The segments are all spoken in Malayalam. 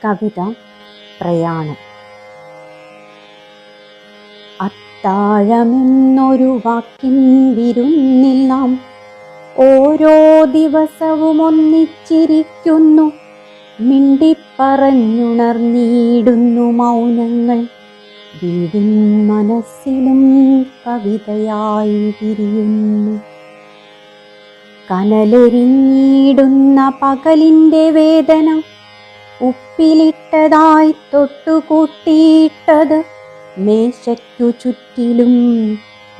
കവിത പ്രയാണം. അത്താഴമെന്നൊരു വാക്കിൻ വിരുന്നിൽ നാം ഓരോ ദിവസവും ഒന്നിച്ചിരിക്കുന്നു. മിണ്ടിപ്പറഞ്ഞുണർന്നിടുന്നു മൗനങ്ങൾ. വീടിൻ മനസ്സിലും കവിതയായി വിരിയുന്നു. കനലെരിഞ്ഞിടുന്ന പകലിൻ്റെ വേദന ഉപ്പിലിട്ടതായി തൊട്ടുകൂട്ടിയിട്ടത് മേശയ്ക്കു ചുറ്റിലും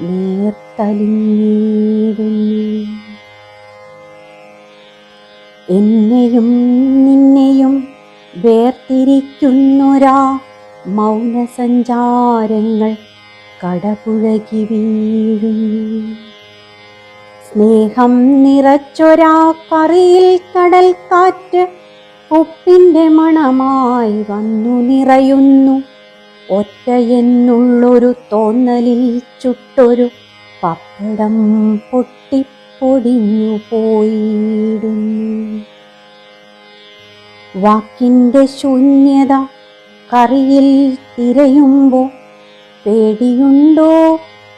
നേർത്തലിഞ്ഞിടുന്നു. എന്നെയും നിന്നെയും വേർതിരിക്കുന്നൊരാ മൗനസഞ്ചാരങ്ങൾ കടപുഴകി വീഴുന്നു. സ്നേഹം നിറച്ചൊരാ കറിയിൽ കടൽക്കാറ്റ് ഉപ്പിൻ്റെ മണമായി വന്നു നിറയുന്നു. ഒറ്റയെന്നുള്ളൊരു തോന്നലിൽ ചുട്ടൊരു പപ്പടം പൊട്ടിപ്പൊടിഞ്ഞു പോയിടുന്നു. വാക്കിൻ്റെ ശൂന്യത കറിയിൽ തിരയുമ്പോൾ പേടിയുണ്ടോ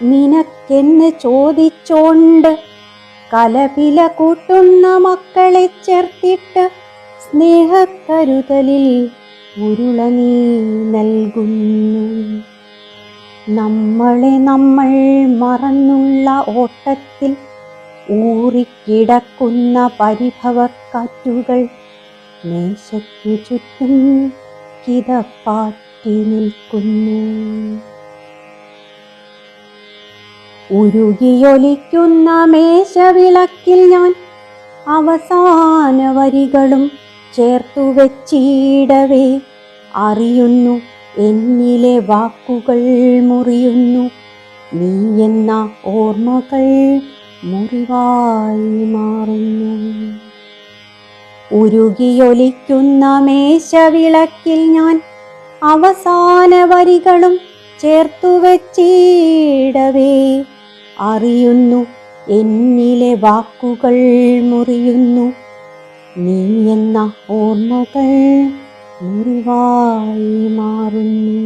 നിനക്കെന്ന് ചോദിച്ചോണ്ട് കലപില കൂട്ടുന്ന മക്കളെ ചേർത്തിട്ട് സ്നേഹക്കരുതലിൽ ഉരുള നീ നൽകുന്നു. നമ്മളെ നമ്മൾ മറന്നുള്ള ഓട്ടത്തിൽ ഊറിക്കിടക്കുന്ന പരിഭവക്കാറ്റുകൾ മേശയ്ക്കു ചുറ്റും കിതപ്പാറ്റി നിൽക്കുന്നു. ഉരുകിയൊലിക്കുന്ന മേശവിളക്കിൽ ഞാൻ അവസാന വരികളും ചേർത്തു വെച്ചിടവേ അറിയുന്നു എന്നിലെ വാക്കുകൾ മുറിയുന്നു. നീ എന്ന ഓർമ്മകൾ മുറിവായി മാറുന്നു. ഉരുകിയൊലിക്കുന്ന മേശവിളക്കിൽ ഞാൻ അവസാന വരികളും ചേർത്തു വെച്ചിടവേ അറിയുന്നു എന്നിലെ വാക്കുകൾ മുറിയുന്നു. നീ എന്ന ഓർമ്മകൾ മുറിവായി മാറുന്നു.